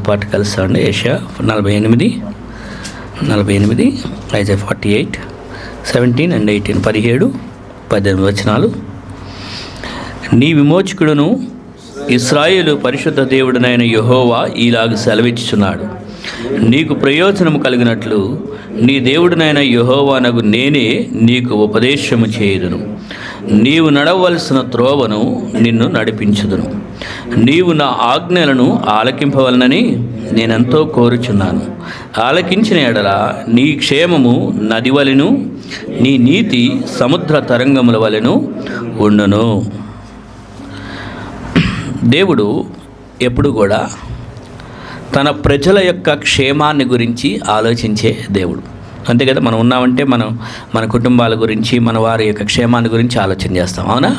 పాటు కలుస్తామండి. యెషయా 48, Isaiah 48, 17 and 18, 17, 18 వచనాలు. నీ విమోచకుడును ఇశ్రాయేలు పరిశుద్ధ దేవుడునైన యెహోవా ఈలాగ సెలవిచ్చుచున్నాడు. నీకు ప్రయోజనము కలిగినట్లు నీ దేవుడునైన యెహోవానగు నేనే నీకు ఉపదేశము చేయుదును. నీవు నడవలసిన త్రోవను నిన్ను నడిపించుదును. నీవు నా ఆజ్ఞలను ఆలకింపవలనని నేనెంతో కోరుచున్నాను. ఆలకించిన ఎడల నీ క్షేమము నది వలెను, నీ నీతి సముద్ర తరంగముల వలెను ఉండును. దేవుడు ఎప్పుడు కూడా తన ప్రజల యొక్క క్షేమాన్ని గురించి ఆలోచించే దేవుడు. అంతే కదా, మనం ఉన్నామంటే మన కుటుంబాల గురించి, మన వారి యొక్క క్షేమాన్ని గురించి ఆలోచన చేస్తాం. అవునా?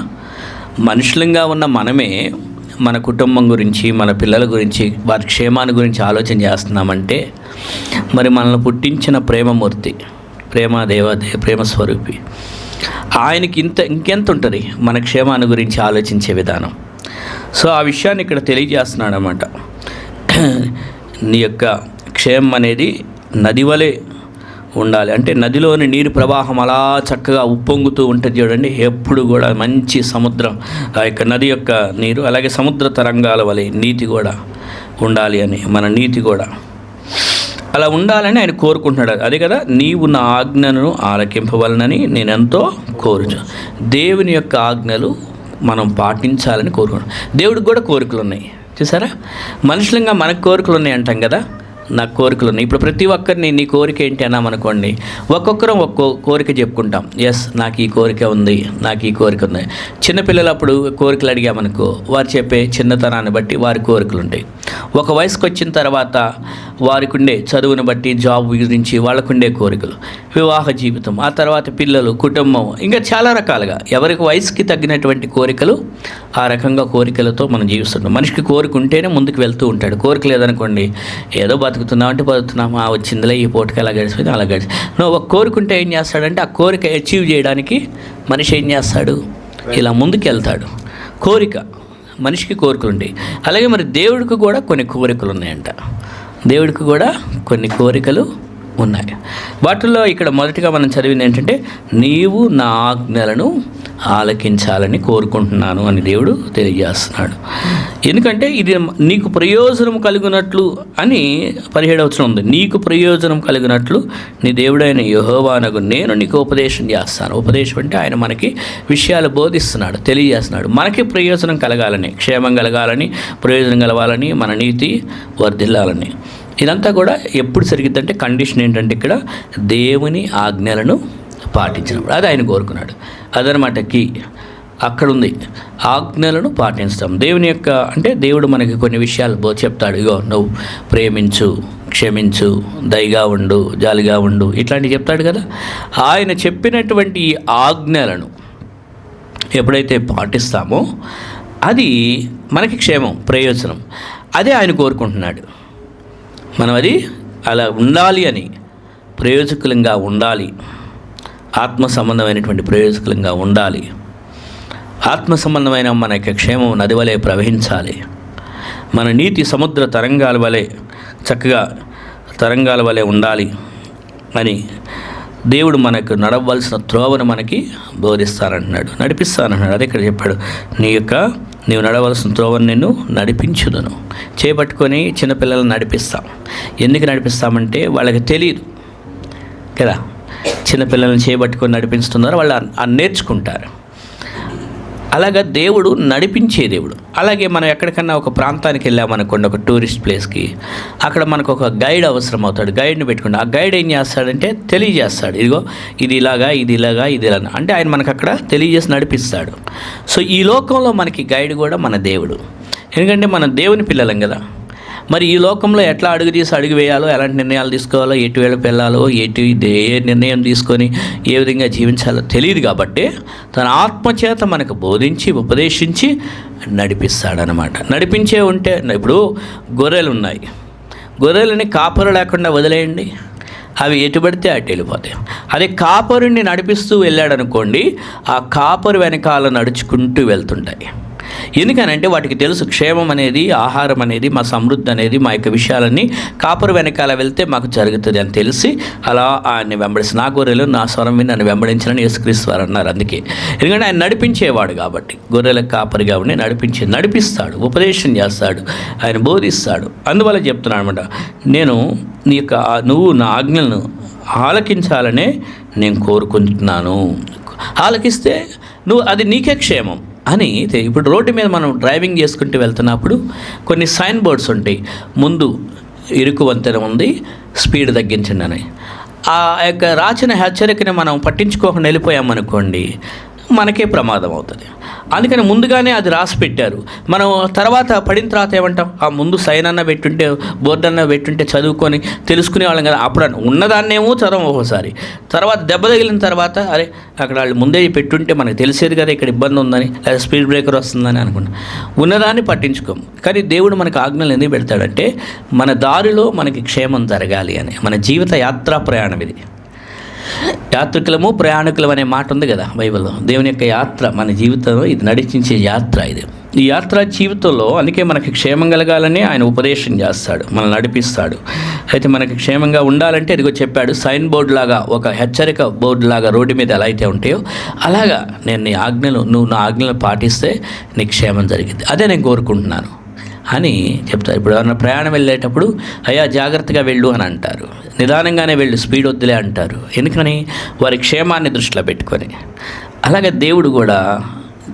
మనుషులంగా ఉన్న మనమే మన కుటుంబం గురించి, మన పిల్లల గురించి, వారి క్షేమాన్ని గురించి ఆలోచన చేస్తున్నామంటే మరి మనల్ని పుట్టించిన ప్రేమమూర్తి, ప్రేమ స్వరూపి ఆయనకి ఇంకెంత ఉంటుంది మన క్షేమాన్ని గురించి ఆలోచించే విధానం. సో ఆ విషయాన్ని ఇక్కడ తెలియజేస్తున్నాడు అన్నమాట. నీ యొక్క క్షేమం అనేది నది వలె ఉండాలి. అంటే నదిలోని నీరు ప్రవాహం అలా చక్కగా ఉప్పొంగుతూ ఉంటుంది చూడండి, ఎప్పుడు కూడా మంచి సముద్రం, ఆ యొక్క నది యొక్క నీరు, అలాగే సముద్ర తరంగాల వలె నీతి కూడా ఉండాలి అని, మన నీతి కూడా అలా ఉండాలని ఆయన కోరుకుంటున్నాడు. అదే కదా, నీవు నా ఆజ్ఞను ఆలకింపవలనని నేనెంతో కోరుచు. దేవుని యొక్క ఆజ్ఞలు మనం పాటించాలని కోరుకుంటాం. దేవుడికి కూడా కోరికలు ఉన్నాయి. చూసారా, మనుషులంగా మనకు కోరికలు ఉన్నాయి అంటాం కదా, నాకు కోరికలు ఉన్నాయి. ఇప్పుడు ప్రతి ఒక్కరిని నీ కోరిక ఏంటి అన్నామనుకోండి, ఒక్కొక్కరం ఒక్కో కోరిక చెప్పుకుంటాం. ఎస్, నాకు ఈ కోరిక ఉంది, నాకు ఈ కోరిక ఉంది. చిన్నపిల్లలు అప్పుడు కోరికలు అడిగామనుకో, వారు చెప్పే చిన్నతనాన్ని బట్టి వారి కోరికలు ఉంటాయి. ఒక వయసుకు వచ్చిన తర్వాత వారికి ఉండే చదువుని బట్టి, జాబ్ గురించి వాళ్ళకుండే కోరికలు, వివాహ జీవితం, ఆ తర్వాత పిల్లలు, కుటుంబం, ఇంకా చాలా రకాలుగా ఎవరికి వయసుకి తగ్గినటువంటి కోరికలు, ఆ రకంగా కోరికలతో మనం జీవిస్తుంటాం. మనిషికి కోరిక ఉంటేనే ముందుకు వెళ్తూ ఉంటాడు. కోరిక లేదనుకోండి, ఏదో బతుకుతున్నాం అంటే బతుకుతున్నాం, వచ్చిందిలే ఈ పూటకి అలా గడిచిపోయింది, అలా గడిచి నువ్వు ఒక కోరికుంటే ఏం చేస్తాడంటే, ఆ కోరిక అచీవ్ చేయడానికి మనిషి ఏం చేస్తాడు, ఇలా ముందుకు వెళ్తాడు. కోరిక, మనిషికి కోరికలు ఉంటాయి. అలాగే మరి దేవుడికి కూడా కొన్ని కోరికలు ఉన్నాయంట. దేవుడికి కూడా కొన్ని కోరికలు ఉన్నాయి. వాటిల్లో ఇక్కడ మొదటిగా మనం చదివింది ఏంటంటే, నీవు నా ఆజ్ఞలను ఆలకించాలని కోరుకుంటున్నాను అని దేవుడు తెలియజేస్తున్నాడు. ఎందుకంటే ఇది నీకు ప్రయోజనం కలిగినట్లు అని 17వ వచనం ఉంది. నీకు ప్రయోజనం కలిగినట్లు నీ దేవుడైన యెహోవానగు నేను నీకు ఉపదేశం చేస్తాను. ఉపదేశం అంటే ఆయన మనకి విషయాలు బోధిస్తున్నాడు, తెలియజేస్తున్నాడు. మనకి ప్రయోజనం కలగాలని, క్షేమం కలగాలని, ప్రయోజనం కలగాలని, మన నీతి వర్ధిల్లాలని. ఇదంతా కూడా ఎప్పుడు జరిగిద్దంటే కండిషన్ ఏంటంటే, ఇక్కడ దేవుని ఆజ్ఞలను పాటించినప్పుడు. అది ఆయన కోరుకున్నాడు. అదనమాట కీ అక్కడ ఉంది, ఆజ్ఞలను పాటించడం. దేవుని యొక్క అంటే దేవుడు మనకి కొన్ని విషయాలు చెప్తాడు. ఇగో నువ్వు ప్రేమించు, క్షమించు, దయగా ఉండు, జాలిగా ఉండు, ఇట్లాంటివి చెప్తాడు కదా. ఆయన చెప్పినటువంటి ఈ ఆజ్ఞలను ఎప్పుడైతే పాటిస్తామో అది మనకి క్షేమం, ప్రయోజనం. అదే ఆయన కోరుకుంటున్నాడు. మనం అది అలా ఉండాలి అని, ప్రయోజకులంగా ఉండాలి, ఆత్మ సంబంధమైనటువంటి ప్రయోజకులంగా ఉండాలి. ఆత్మ సంబంధమైన మన యొక్క క్షేమం నది వలె ప్రవహించాలి. మన నీతి సముద్ర తరంగాల వలె, చక్కగా తరంగాల వలె ఉండాలి అని దేవుడు మనకు నడవలసిన త్రోవను మనకి బోధిస్తానంటున్నాడు, నడిపిస్తానంటున్నాడు. అదే ఇక్కడ చెప్పాడు, నీవు నడవలసిన త్రోవను నిన్ను నడిపించుదును. చేపట్టుకొని చిన్నపిల్లలను నడిపిస్తాం. ఎందుకు నడిపిస్తామంటే వాళ్ళకి తెలియదు కదా, చిన్నపిల్లలను చేపట్టుకొని నడిపిస్తున్నారు, వాళ్ళు నేర్చుకుంటారు. అలాగా దేవుడు నడిపించే దేవుడు. అలాగే మనం ఎక్కడికన్నా ఒక ప్రాంతానికి వెళ్ళామనుకోండి, ఒక టూరిస్ట్ ప్లేస్కి, అక్కడ మనకు ఒక గైడ్ అవసరం అవుతాడు. గైడ్ని పెట్టుకుంటే ఆ గైడ్ ఏం చేస్తాడంటే తెలియజేస్తాడు, ఇదిగో ఇది ఇలాగా, ఇది ఇలాగా, ఇది ఇలా అంటే ఆయన మనకు అక్కడ తెలియజేసి నడిపిస్తాడు. సో ఈ లోకంలో మనకి గైడ్ కూడా మన దేవుడు. ఎందుకంటే మనం దేవుని పిల్లలం కదా. మరి ఈ లోకంలో ఎట్లా అడుగు వేయాలో, ఎలాంటి నిర్ణయాలు తీసుకోవాలో, ఎటు వైపు వెళ్ళాలో, ఏ నిర్ణయం తీసుకొని ఏ విధంగా జీవించాలో తెలియదు. కాబట్టి తన ఆత్మచేత మనకు బోధించి, ఉపదేశించి నడిపిస్తాడనమాట. నడిపించే ఉంటే, ఇప్పుడు గొర్రెలు ఉన్నాయి, గొర్రెలని కాపరు లేకుండా వదిలేయండి, అవి ఎటు పడితే అటు వెళ్ళిపోతాయి. అదే కాపరుని నడిపిస్తూ వెళ్ళాడనుకోండి, ఆ కాపరు వెనకాల నడుచుకుంటూ వెళ్తుంటాయి. ఎందుకనంటే వాటికి తెలుసు క్షేమం అనేది, ఆహారం అనేది, మా సమృద్ధి అనేది, మా యొక్క విషయాలన్నీ కాపరి వెనకాల వెళ్తే మాకు జరుగుతుంది అని తెలిసి అలా ఆయన్ని వెంబడిస్తే, నా గొర్రెలు నా స్వరం విని నన్ను వెంబడించాలని యేసుక్రీస్తు వారు అన్నారు. అందుకే ఎందుకంటే ఆయన నడిపించేవాడు కాబట్టి, గొర్రెలకు కాపరిగా ఉండి నడిపిస్తాడు, ఉపదేశం చేస్తాడు, ఆయన బోధిస్తాడు. అందువల్ల చెప్తున్నాను అనమాట, నేను నువ్వు నా ఆజ్ఞలను ఆలకించాలనే నేను కోరుకుంటున్నాను. ఆలకిస్తే అది నీకే క్షేమం అని. ఇప్పుడు రోడ్డు మీద మనం డ్రైవింగ్ చేసుకుంటూ వెళ్తున్నప్పుడు కొన్ని సైన్ బోర్డ్స్ ఉంటాయి, ముందు ఇరుకు వంతెన ఉంది, స్పీడ్ తగ్గించండి అని. ఆ యొక్క రాచిన హెచ్చరికని మనం పట్టించుకోకుండా వెళ్ళిపోయామనుకోండి, మనకే ప్రమాదం అవుతుంది. అందుకని ముందుగానే అది రాసి పెట్టారు. మనం తర్వాత పడిన తర్వాత ఏమంటాం, ఆ ముందు సైన్ అన్న పెట్టుంటే, బోర్డు అన్న పెట్టుంటే చదువుకొని తెలుసుకునే వాళ్ళం కదా. అప్పుడు ఉన్నదాన్నేమో చదవం ఒకసారి, తర్వాత దెబ్బ తగిలిన తర్వాత అరే అక్కడ వాళ్ళు ముందే పెట్టుంటే మనకు తెలిసేది కదా ఇక్కడ ఇబ్బంది ఉందని, లేదా స్పీడ్ బ్రేకర్ వస్తుందని అనుకుంటాం. ఉన్నదాన్ని పట్టించుకోం. కానీ దేవుడు మనకు ఆజ్ఞలు ఎందుకు పెడతాడంటే మన దారిలో మనకి క్షేమం జరగాలి అని. మన జీవిత యాత్రా ప్రయాణం ఇది. యాత్రికులము ప్రయాణికులం అనే మాట ఉంది కదా బైబిల్లో. దేవుని యొక్క యాత్ర, మన జీవితంలో ఇది నడిచించే యాత్ర ఇది. ఈ యాత్రా జీవితంలో అందుకే మనకి క్షేమం కలగాలని ఆయన ఉపదేశం చేస్తాడు, మనల్ని నడిపిస్తాడు. అయితే మనకి క్షేమంగా ఉండాలంటే ఇదిగో చెప్పాడు, సైన్ బోర్డు లాగా, ఒక హెచ్చరిక బోర్డు లాగా రోడ్డు మీద ఎలా అయితే ఉంటాయో అలాగా నువ్వు నా ఆజ్ఞలు పాటిస్తే నీకు క్షేమం జరిగింది, అదే నేను కోరుకుంటున్నాను అని చెప్తారు. ఇప్పుడు ఎవరైనా ప్రయాణం వెళ్ళేటప్పుడు అయ్యా జాగ్రత్తగా వెళ్ళు అని అంటారు, నిదానంగానే వెళ్ళు, స్పీడ్ వద్దులే అంటారు. ఎందుకని? వారి క్షేమాన్ని దృష్టిలో పెట్టుకొని. అలాగే దేవుడు కూడా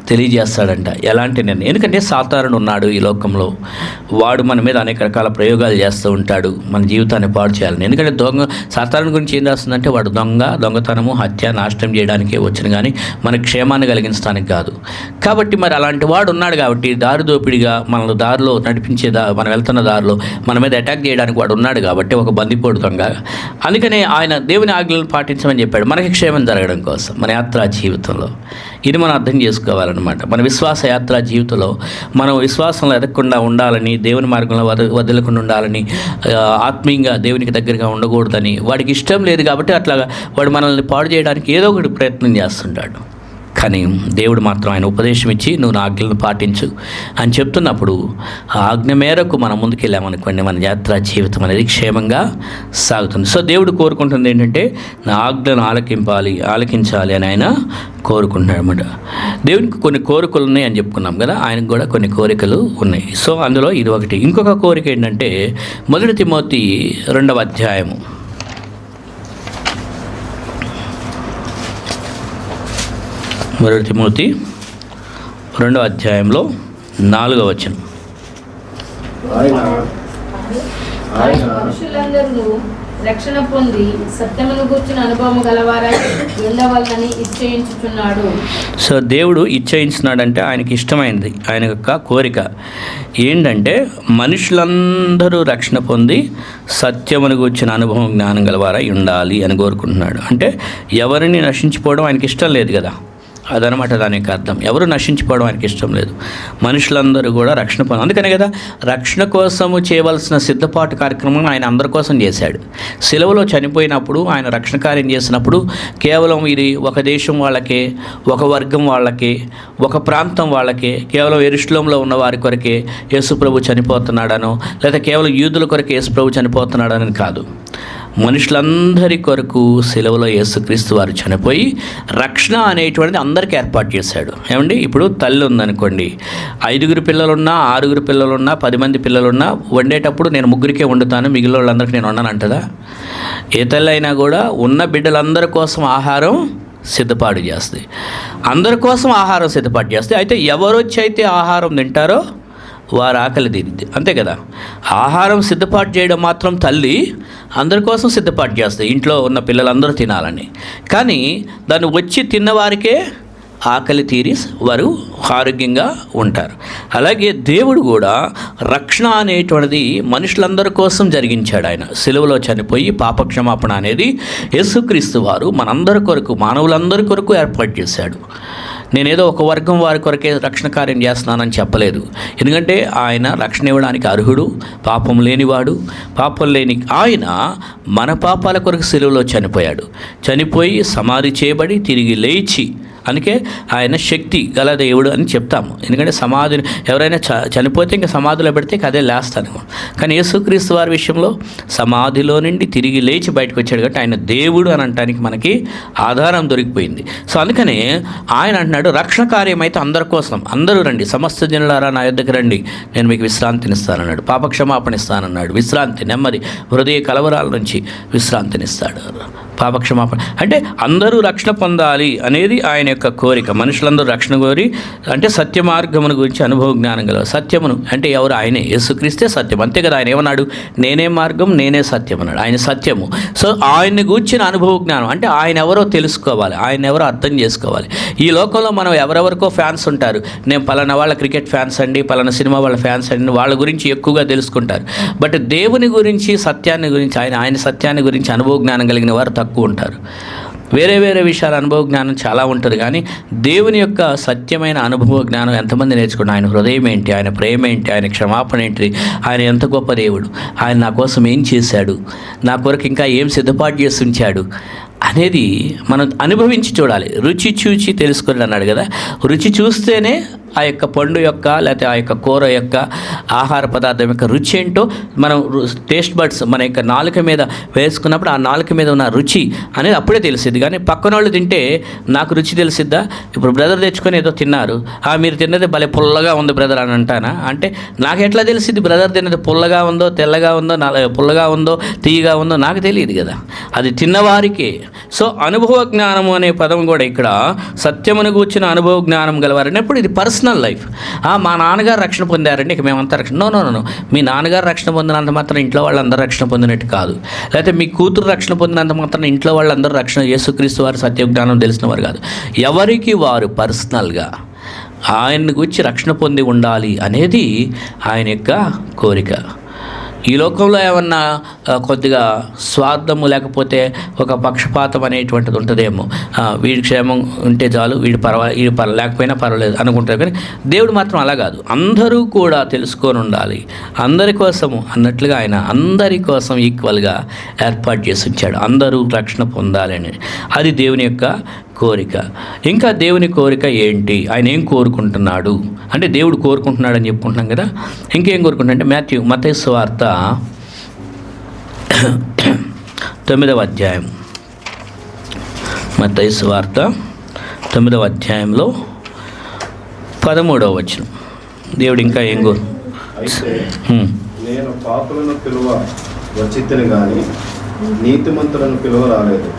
తెలియజేస్తాడంట ఎలాంటి నిర్ణయం. ఎందుకంటే సాతానుడు ఉన్నాడు ఈ లోకంలో, వాడు మన మీద అనేక రకాల ప్రయోగాలు చేస్తూ ఉంటాడు, మన జీవితాన్ని పాడు చేయాలని. ఎందుకంటే సాతానుడి గురించి ఏం చేస్తుందంటే వాడు దొంగతనము, హత్య, నాశనం చేయడానికే వచ్చిన కానీ మన క్షేమాన్ని కలిగించడానికి కాదు. కాబట్టి మరి అలాంటి వాడు ఉన్నాడు కాబట్టి దారి దోపిడిగా మనల్ని దారిలో నడిపించే మనం వెళ్తున్న దారిలో మన మీద అటాక్ చేయడానికి వాడు ఉన్నాడు కాబట్టి, ఒక బందిపోడు దొంగ. అందుకనే ఆయన దేవుని ఆజ్ఞలను పాటించమని చెప్పాడు మనకి క్షేమం జరగడం కోసం మన యాత్రా జీవితంలో. ఇది మనం అర్థం చేసుకోవాలన్నమాట. మన విశ్వాస యాత్రా జీవితంలో మనం విశ్వాసంలో ఎదగకుండా ఉండాలని, దేవుని మార్గంలో వదలకుండా ఉండాలని, ఆత్మీయంగా దేవునికి దగ్గరగా ఉండకూడదని వాడికి ఇష్టం లేదు కాబట్టి అట్లాగా వాడు మనల్ని పాడు చేయడానికి ఏదో ఒకటి ప్రయత్నం చేస్తుంటాడు. కానీ దేవుడు మాత్రం ఆయన ఉపదేశం ఇచ్చి నువ్వు నా ఆజ్ఞలను పాటించు అని చెప్తున్నప్పుడు ఆ ఆజ్ఞ మేరకు మనం ముందుకు వెళ్ళామనుకోండి, మన యాత్రా జీవితం అనేది క్షేమంగా సాగుతుంది. సో దేవుడు కోరుకుంటుంది ఏంటంటే నా ఆజ్ఞలను ఆలకించాలి అని ఆయన కోరుకుంటున్నాడు అన్నమాట. దేవునికి కొన్ని కోరికలు ఉన్నాయి అని చెప్పుకున్నాం కదా, ఆయనకు కూడా కొన్ని కోరికలు ఉన్నాయి. సో అందులో ఇది ఒకటి. ఇంకొక కోరిక ఏంటంటే 1 తిమోతి 2వ అధ్యాయము 1 తిమోతి 2వ అధ్యాయంలో 4వ వచనం. మనుషులందరూ రక్షణ పొంది సత్యమును గూర్చిన అనుభవం గలవారై ఉండవాలని ఇచ్ఛయించుచున్నాడు. సో దేవుడు ఇచ్ఛయించున్నాడంటే ఆయనకి ఇష్టమైనది, ఆయన యొక్క కోరిక ఏంటంటే మనుషులందరూ రక్షణ పొంది సత్యమును గూర్చిన అనుభవం, జ్ఞానం గలవారై ఉండాలి అని కోరుకుంటున్నాడు. అంటే ఎవరిని నశించిపోవడం ఆయనకి ఇష్టం లేదు కదా, అదనమాట దాని యొక్క అర్థం. ఎవరు నశించిపోవడం ఆయనకి ఇష్టం లేదు, మనుషులందరూ కూడా రక్షణ పొందాలి. అందుకనే కదా రక్షణ కోసము చేయవలసిన సిద్ధపాటు కార్యక్రమం ఆయన అందరి కోసం చేశాడు. సిలువలో చనిపోయినప్పుడు ఆయన రక్షణ కార్యం చేసినప్పుడు కేవలం ఇది ఒక దేశం వాళ్ళకే, ఒక వర్గం వాళ్ళకే, ఒక ప్రాంతం వాళ్ళకే, కేవలం యెరూషలేములో ఉన్న వారి కొరకే యేసుప్రభు చనిపోతున్నాడనో, లేదా కేవలం యూదుల కొరకే యేసుప్రభు చనిపోతున్నాడని కాదు, మనుషులందరి కొరకు సిలువలో యేసుక్రీస్తు వారు చనిపోయి రక్షణ అనేటువంటిది అందరికీ ఏర్పాటు చేశాడు. ఏమండి, ఇప్పుడు తల్లి ఉందనుకోండి, 5 పిల్లలున్నా, 6 పిల్లలున్నా, 10 మంది పిల్లలున్నా వండేటప్పుడు నేను 3కే వండుతాను, మిగిలిన వాళ్ళందరికీ నేను వండను అంటదా? ఏ తల్లి అయినా కూడా ఉన్న బిడ్డలందరి కోసం ఆహారం సిద్ధపాటు చేస్తుంది, అందరి కోసం ఆహారం సిద్ధపాటు చేస్తుంది. అయితే ఎవరొచ్చి అయితే ఆహారం తింటారో వారు ఆకలి తీరుద్ది, అంతే కదా. ఆహారం సిద్ధపాటు చేయడం మాత్రం తల్లి అందరి కోసం సిద్ధపాటు చేస్తుంది, ఇంట్లో ఉన్న పిల్లలందరూ తినాలని. కానీ దాన్ని వచ్చి తిన్నవారికే ఆకలి తీరి వారు ఆరోగ్యంగా ఉంటారు. అలాగే దేవుడు కూడా రక్షణ అనేటువంటిది మనుషులందరి కోసం జరిగించాడు. ఆయన సిలువలో చనిపోయి పాపక్షమాపణ అనేది యేసుక్రీస్తు వారు మనందరి కొరకు, మానవులందరి కొరకు ఏర్పాటు చేశాడు. నేనేదో ఒక వర్గం వారి కొరకే రక్షణ కార్యం చేస్తున్నానని చెప్పలేదు. ఎందుకంటే ఆయన రక్షణ ఇవ్వడానికి అర్హుడు, పాపం లేనివాడు. పాపం లేని ఆయన మన పాపాల కొరకు సిలువలో చనిపోయాడు. చనిపోయి సమాధి చేయబడి తిరిగి లేచి అందుకే ఆయన శక్తి గల దేవుడు అని చెప్తాము. ఎందుకంటే సమాధిని ఎవరైనా చనిపోతే ఇంకా సమాధిలో పెడితే అదే లేస్తాను. కానీ యేసుక్రీస్తు వారి విషయంలో సమాధిలో నుండి తిరిగి లేచి బయటకు వచ్చాడు కాబట్టి ఆయన దేవుడు అని అనటానికి మనకి ఆధారం దొరికిపోయింది. సో అందుకనే ఆయన అంటున్నాడు, రక్షణ కార్యం అయితే అందరి కోసం, అందరూ రండి, సమస్త జనులారా నా యొద్దకు రండి, నేను మీకు విశ్రాంతినిస్తానన్నాడు, పాపక్షమాపణ ఇస్తానన్నాడు, విశ్రాంతి, నెమ్మది, హృదయ కలవరాల నుంచి విశ్రాంతినిస్తాడు, పాపక్షమాపణ. అంటే అందరూ రక్షణ పొందాలి అనేది ఆయన యొక్క కోరిక. మనుషులందరూ రక్షణ కోరి, అంటే సత్య మార్గమును గురించి అనుభవ జ్ఞానం గల సత్యమును అంటే ఎవరు? ఆయనే, యేసుక్రీస్తే సత్యం. అంతే కదా, ఆయన ఏమన్నాడు? నేనే మార్గం, నేనే సత్యం అన్నాడు. ఆయన సత్యము. సో ఆయన్ని గూర్చిన అనుభవ జ్ఞానం అంటే ఆయన ఎవరో తెలుసుకోవాలి, ఆయన ఎవరో అర్థం చేసుకోవాలి. ఈ లోకంలో మనం ఎవరెవరికో ఫ్యాన్స్ ఉంటారు. నేను పలానా వాళ్ళ క్రికెట్ ఫ్యాన్స్ అండి, పలానా సినిమా వాళ్ళ ఫ్యాన్స్ అండి, వాళ్ళ గురించి ఎక్కువగా తెలుసుకుంటారు. బట్ దేవుని గురించి, సత్యాన్ని గురించి, ఆయన సత్యాన్ని గురించి అనుభవ జ్ఞానం కలిగిన వారు తక్కువ ఉంటారు. వేరే వేరే విషయాల అనుభవ జ్ఞానం చాలా ఉంటుంది, కానీ దేవుని యొక్క సత్యమైన అనుభవ జ్ఞానం ఎంతమంది నేర్చుకున్నారు? ఆయన హృదయం ఏంటి, ఆయన ప్రేమ ఏంటి, ఆయన క్షమాపణ ఏంటి, ఆయన ఎంత గొప్ప దేవుడు, ఆయన నా కోసం ఏం చేశాడు, నా కొరకు ఇంకా ఏం సిద్ధపాటు చేసి ఉంచాడు అనేది మనం అనుభవించి చూడాలి. రుచి చూచి తెలుసుకుని అన్నాడు కదా. రుచి చూస్తేనే ఆ యొక్క పండు యొక్క లేకపోతే ఆ యొక్క కూర యొక్క ఆహార పదార్థం యొక్క రుచి ఏంటో మనం టేస్ట్ బడ్స్ మన యొక్క నాలుక మీద వేసుకున్నప్పుడు ఆ నాలుక మీద ఉన్న రుచి అనేది అప్పుడే తెలిసిద్ది. కానీ పక్కన వాళ్ళు తింటే నాకు రుచి తెలిసిద్దా? ఇప్పుడు బ్రదర్ తెచ్చుకొని ఏదో తిన్నారు, మీరు తిన్నది భలే పుల్లగా ఉంది బ్రదర్ అని అంటానా? అంటే నాకు ఎట్లా తెలిసిద్ది బ్రదర్ తిన్నది పుల్లగా ఉందో, తెల్లగా ఉందో, పుల్లగా ఉందో, తీయగా ఉందో? నాకు తెలియదు కదా, అది తిన్నవారికే. సో అనుభవ జ్ఞానము అనే పదం కూడా ఇక్కడ సత్యమును గూర్చిన అనుభవ జ్ఞానం గలవారనేప్పుడు ఇది పర్సనల్ లైఫ్. మా నాన్నగారు రక్షణ పొందారండి, ఇక మేమంతా రక్షణ. నో, మీ నాన్నగారు రక్షణ పొందినంత మాత్రం ఇంట్లో వాళ్ళందరూ రక్షణ పొందినట్టు కాదు. లేకపోతే మీ కూతురు రక్షణ పొందినంత మాత్రం ఇంట్లో వాళ్ళందరూ రక్షణ, యేసుక్రీస్తు వారి సత్య జ్ఞానం తెలిసిన వారు కాదు. ఎవరికి వారు పర్సనల్గా ఆయన్ని గురించి రక్షణ పొంది ఉండాలి అనేది ఆయన యొక్క కోరిక. ఈ లోకంలో ఏమన్నా కొద్దిగా స్వార్థము లేకపోతే ఒక పక్షపాతం అనేటువంటిది ఉంటుందేమో, వీడి క్షేమం ఉంటే చాలు, వీడి లేకపోయినా పర్వాలేదు అనుకుంటారు. కానీ దేవుడు మాత్రం అలా కాదు, అందరూ కూడా తెలుసుకొని ఉండాలి, అందరి కోసము అన్నట్లుగా ఆయన అందరి కోసం ఈక్వల్గా ఏర్పాటు చేసి ఉంచాడు, అందరూ రక్షణ పొందాలని. అది దేవుని యొక్క కోరిక. ఇంకా దేవుని కోరిక ఏంటి, ఆయన ఏం కోరుకుంటున్నాడు అంటే, దేవుడు కోరుకుంటున్నాడు అని చెప్పుకుంటున్నాం కదా. ఇంకేం కోరుకుంటున్నాడు అంటే మత్తయి సువార్త 9వ అధ్యాయం, మత్తయి సువార్త 9వ అధ్యాయంలో 13వ వచనం. దేవుడు ఇంకా ఏం అయితే నేను పాపులను పిలువ వచ్చితిని గాని నీతిమంతులను పిలువ రాలేదు,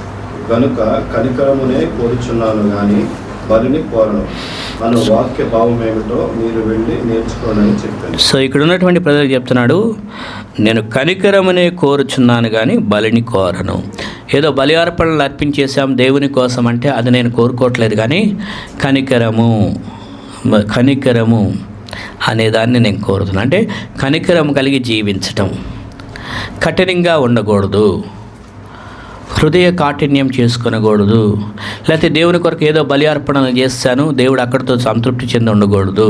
కనుక కనికరమునే కోరుచున్నాను గాని బలిని కోరను అను వాక్య భావం ఏమిటో మీరు వెళ్ళి నేర్చుకోనని చెప్పాను. సో ఇక్కడ ఉన్నటువంటి ప్రజలకు చెప్తున్నాడు, నేను కనికరమునే కోరుచున్నాను కానీ బలిని కోరను. ఏదో బలి అర్పణలు అర్పించేసాం దేవుని కోసం అంటే అది నేను కోరుకోవట్లేదు, కానీ కనికరము అనేదాన్ని నేను కోరుతున్నాను. అంటే కనికరం కలిగి జీవించటం, కఠినంగా ఉండకూడదు, హృదయ కాఠిన్యం చేసుకొనకూడదు, లేకపోతే దేవుని కొరకు ఏదో బలి అర్పణలు చేస్తాను దేవుడు అక్కడితో సంతృప్తి చెంది ఉండకూడదు.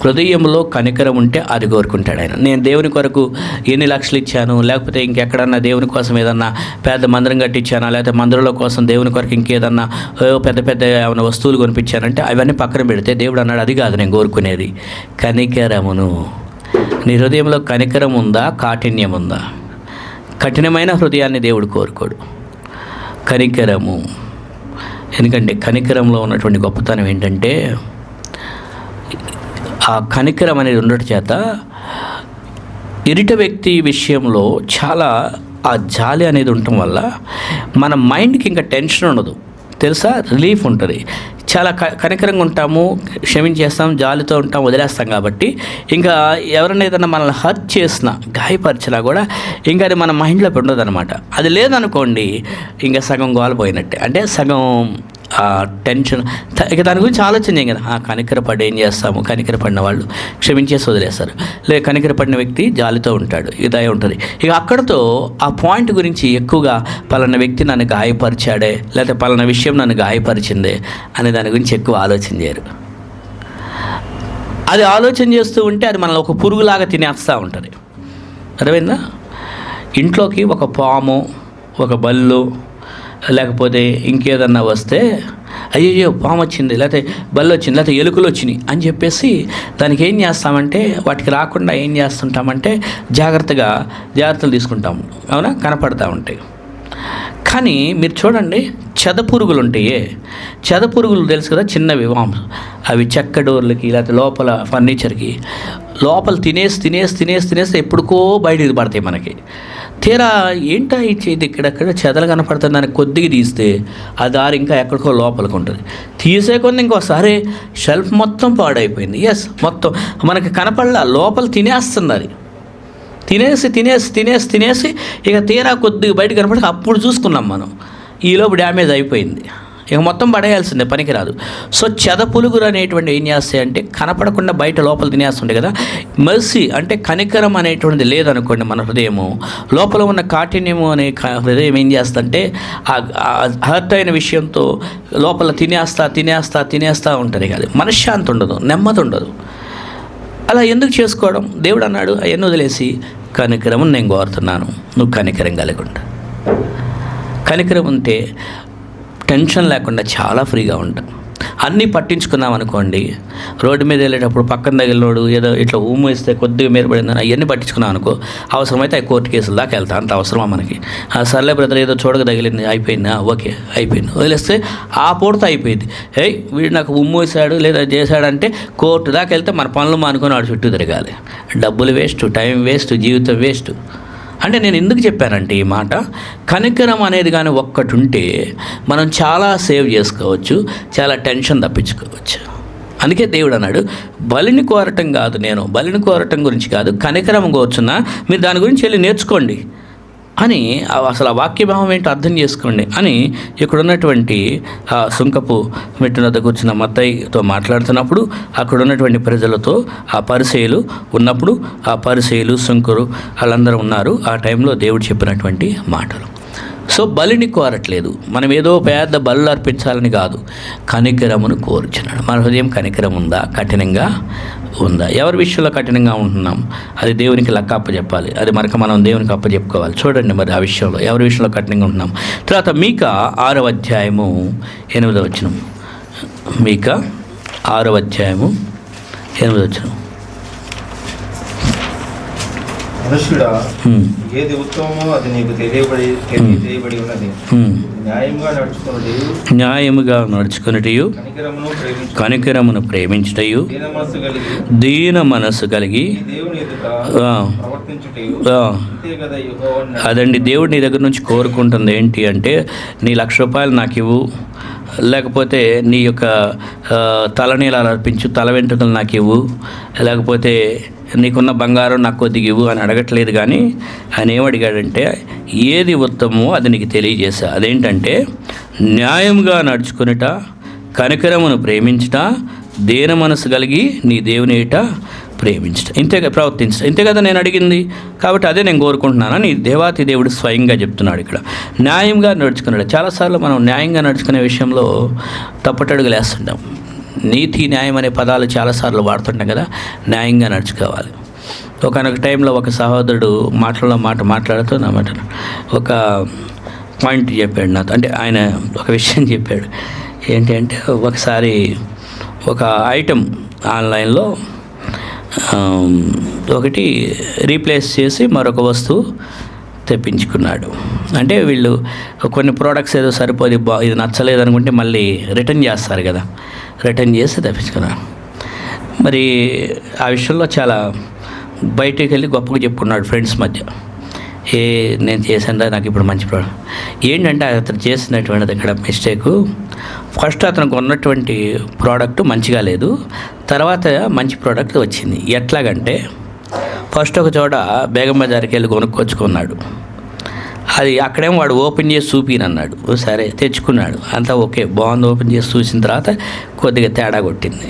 హృదయంలో కనికరం ఉంటే అది కోరుకుంటాడు ఆయన. నేను దేవుని కొరకు ఎన్ని లక్షలు ఇచ్చాను, లేకపోతే ఇంకెక్కడన్నా దేవుని కోసం ఏదన్నా పెద్ద మందిరం కట్టించానా, లేకపోతే మందిరంలో కోసం దేవుని కొరకు ఇంకేదన్నా పెద్ద పెద్ద ఏమైనా వస్తువులు కొనిపించానంటే అవన్నీ పక్కన పెడితే దేవుడు అన్నాడు, అది కాదు నేను కోరుకునేది, కనికరమును. నీ హృదయంలో కనికరం ఉందా, కాఠిన్యం ఉందా? కఠినమైన హృదయాన్ని దేవుడు కోరుకోడు, కనికరము. ఎందుకంటే కనికరంలో ఉన్నటువంటి గొప్పతనం ఏంటంటే, ఆ కనికరం అనేది ఉండటం చేత ఎదుటి వ్యక్తి విషయంలో చాలా ఆ జాలి అనేది ఉండటం వల్ల మన మైండ్కి ఇంకా టెన్షన్ ఉండదు, తెలుసా, రిలీఫ్ ఉంటుంది. చాలా కనికరంగా ఉంటాము, క్షమించేస్తాం, జాలితో ఉంటాం, వదిలేస్తాం. కాబట్టి ఇంకా ఎవరైనా ఏదైనా మనల్ని హర్ట్ చేసినా, గాయపరిచినా కూడా ఇంకా అది మన మైండ్లో ఉండదు అనమాట. అది లేదనుకోండి ఇంకా సగం గోలపోయినట్టే, అంటే సగం టెన్షన్. ఇక దాని గురించి ఆలోచన చేయం కదా. కనికరపడి ఏం చేస్తాము, కనికరపడిన వాళ్ళు క్షమించేసి వదిలేస్తారు, లేదా కనికరపడిన వ్యక్తి జాలితో ఉంటాడు, ఇదే ఉంటుంది. ఇక అక్కడతో ఆ పాయింట్ గురించి ఎక్కువగా పలానా వ్యక్తి నన్ను గాయపరిచాడే, లేకపోతే పలానా విషయం నన్ను గాయపరిచిందే అనే దాని గురించి ఎక్కువ ఆలోచన చేయరు. అది ఆలోచన చేస్తూ ఉంటే అది మనల్ని ఒక పురుగులాగా తినేస్తూ ఉంటుంది. అర్థమైందా? ఇంట్లోకి ఒక పాము, ఒక బల్లు, లేకపోతే ఇంకేదన్నా వస్తే అయ్యో పాము వచ్చింది, లేకపోతే బల్లి వచ్చింది, లేకపోతే ఎలుకలు వచ్చినాయి అని చెప్పేసి దానికి ఏం చేస్తామంటే, వాటికి రాకుండా ఏం చేస్తుంటామంటే జాగ్రత్తలు తీసుకుంటాము. అవునా, కనపడతా ఉంటాయి. కానీ మీరు చూడండి, చెదపురుగులు ఉంటాయే, చెదపురుగులు తెలుసు కదా, చిన్నవి వామ్స్, అవి చెక్క డోర్లకి లేకపోతే లోపల ఫర్నిచర్కి లోపల తినేసి ఎప్పుడుకో బయటికి పడతాయి మనకి. తీరా ఏంటా ఇచ్చేది, ఇక్కడెక్కడ చెదలు కనపడుతుంది, దానికి కొద్దిగా తీస్తే ఆ దారి ఇంకా ఎక్కడికో లోపలికి ఉంటుంది. తీసే కొన్ని ఇంకోసారి షెల్ఫ్ మొత్తం పాడైపోయింది. మొత్తం మనకి కనపడలా, లోపల తినేస్తుంది అది. తినేసి ఇక తీరా కొద్దిగా బయట కనపడి అప్పుడు చూసుకున్నాం మనం, ఈలోపు డ్యామేజ్ అయిపోయింది, ఇక మొత్తం పడేయాల్సిందే, పనికిరాదు. సో చెదపులుగురు అనేటువంటి ఏం చేస్తాయంటే కనపడకుండా బయట లోపల తినేస్తుంటాయి కదా. మెర్సీ అంటే కనికరం అనేటువంటిది లేదనుకోండి మన హృదయము, లోపల ఉన్న కాఠిన్యము అనే హృదయం ఏం చేస్తుందంటే హర్ట్ అయిన విషయంతో లోపల తినేస్తా ఉంటుంది. కాదు, మనశ్శాంతి ఉండదు, నెమ్మది ఉండదు. అలా ఎందుకు చేసుకోవడం? దేవుడు అన్నాడు, అవన్నీ వదిలేసి కనికరము నేను కోరుతున్నాను, నువ్వు కనికరం కలిగి ఉండు. కనికరం ఉంటే టెన్షన్ లేకుండా చాలా ఫ్రీగా ఉంటాం. అన్నీ పట్టించుకున్నాం అనుకోండి, రోడ్డు మీద వెళ్ళేటప్పుడు పక్కన తగిలినోడు ఏదో ఇట్లా ఊమేస్తే కొద్దిగా మేరపడిందని అవన్నీ పట్టించుకున్నాం అనుకో, అవసరమైతే ఆ కోర్టు కేసుల దాకా వెళ్తా, అంత అవసరమా మనకి? సర్లే బ్రదర్ ఏదో చూడక తగిలింది, అయిపోయిందా, ఓకే అయిపోయింది, వదిలేస్తే ఆ పూర్తి అయిపోయింది. వీడు నాకు ఉమ్మేశాడు లేదా చేశాడంటే కోర్టు దాకా వెళ్తే మన పనులు మానుకొని వాడు చుట్టూ తిరగాలి. డబ్బులు వేస్ట్, టైం వేస్ట్, జీవితం వేస్ట్. అంటే నేను ఎందుకు చెప్పానంటే ఈ మాట, కనికరం అనేది కానీ ఒక్కటి ఉంటే మనం చాలా సేవ్ చేసుకోవచ్చు, చాలా టెన్షన్ తప్పించుకోవచ్చు. అందుకే దేవుడు అన్నాడు, బలిని కోరటం కాదు, నేను బలిని కోరటం గురించి కాదు, కనికరం కోరుచున్నా, మీరు దాని గురించి వెళ్ళి నేర్చుకోండి అని, అసలు ఆ వాక్యభావం ఏంటో అర్థం చేసుకోండి అని ఇక్కడ ఉన్నటువంటి సుంకపు మెట్టు వద్ద కూర్చున్న మత్తయితో మాట్లాడుతున్నప్పుడు, అక్కడ ఉన్నటువంటి ప్రజలతో ఆ పరిసయ్యులు ఉన్నప్పుడు, ఆ పరిసయ్యులు సుంకరు వాళ్ళందరూ ఉన్నారు. ఆ టైంలో దేవుడు చెప్పినటువంటి మాటలు. సో బలిని కోరట్లేదు, మనం ఏదో పెద్ద బలు అర్పించాలని కాదు, కనికరమును కోరుచున్నాడు. మన హృదయం కనికరం ఉందా, కఠినంగా ఉందా? ఎవరి విషయంలో కఠినంగా ఉంటున్నాం, అది దేవునికి లెక్క అప్పచెప్పాలి, అది మనం దేవునికి అప్పచెప్పుకోవాలి. చూడండి మరి ఆ విషయంలో ఎవరి విషయంలో కఠినంగా ఉంటున్నాం. తర్వాత మీకా 6వ అధ్యాయము 8వ వచనం, మీకా 6వ అధ్యాయము 8వ వచనం. మనుష్యుడా, ఏది ఉత్తమమో అది నీకు తెలియబడి ఉన్నది. న్యాయముగా నడుచుకొనుటయు కనికరమును ప్రేమించుటయు దీన మనస్సు కలిగి అదండి దేవుడు నీ దగ్గర నుంచి కోరుకుంటుంది ఏంటి అంటే, నీ ₹1,00,000 నాకు ఇవ్వు, లేకపోతే నీ యొక్క తలనీలాలు అర్పించు, తల వెంట్రుకలు నాకు ఇవ్వు, లేకపోతే నీకున్న బంగారం నాకు కొద్దిగా ఇవ్వు అని అడగట్లేదు. కానీ ఆయన ఏమడిగాడంటే, ఏది ఉత్తమమో అది నీకు తెలియజేశా. అదేంటంటే న్యాయంగా నడుచుకునుట, కనికరమును ప్రేమించుట, దీన మనసు కలిగి నీ దేవుని ఎదుట ప్రేమించట, ప్రవర్తించట, ఇంతే కదా నేను అడిగింది. కాబట్టి అదే నేను కోరుకుంటున్నాను అని దేవాతి దేవుడు స్వయంగా చెప్తున్నాడు ఇక్కడ. న్యాయంగా నడుచుకున్నాడు. చాలాసార్లు మనం న్యాయంగా నడుచుకునే విషయంలో తప్పటడుగులు వేస్తుంటాం. నీతి న్యాయం అనే పదాలు చాలాసార్లు వాడుతుంటాం కదా. న్యాయంగా నడుచుకోవాలి. ఒకనొక టైంలో ఒక సహోదరుడు మాట్లాడుతూ ఒక పాయింట్ చెప్పాడు నాతో. అంటే ఆయన ఒక విషయం చెప్పాడు. ఏంటి అంటే, ఒకసారి ఒక ఐటెం ఆన్లైన్లో ఒకటి రీప్లేస్ చేసి మరొక వస్తువు తెప్పించుకున్నాడు. అంటే వీళ్ళు కొన్ని ప్రోడక్ట్స్ ఏదో సరిపోదు, ఇది నచ్చలేదు అనుకుంటే మళ్ళీ రిటర్న్ చేస్తారు కదా, రిటర్న్ చేసి తెప్పించుకున్నాడు. మరి ఆ విషయంలో చాలా బయటికి వెళ్ళి గొప్పగా చెప్పుకున్నాడు ఫ్రెండ్స్ మధ్య. నేను చేశాను, నాకు ఇప్పుడు మంచి ప్రోడక్ట్. ఏంటంటే అతను చేసినటువంటిది ఇక్కడ మిస్టేకు, ఫస్ట్ అతనికి ఉన్నటువంటి ప్రోడక్ట్ మంచిగా లేదు, తర్వాత మంచి ప్రోడక్ట్ వచ్చింది. ఎట్లాగంటే ఫస్ట్ ఒక చోట బేగం బజార్కి వెళ్ళి కొనుక్కొచ్చుకున్నాడు. అది అక్కడేమో వాడు ఓపెన్ చేసి చూపినన్నాడు. సరే తెచ్చుకున్నాడు, అంతా ఓకే బాగుంది. ఓపెన్ చేసి చూసిన తర్వాత కొద్దిగా తేడా కొట్టింది.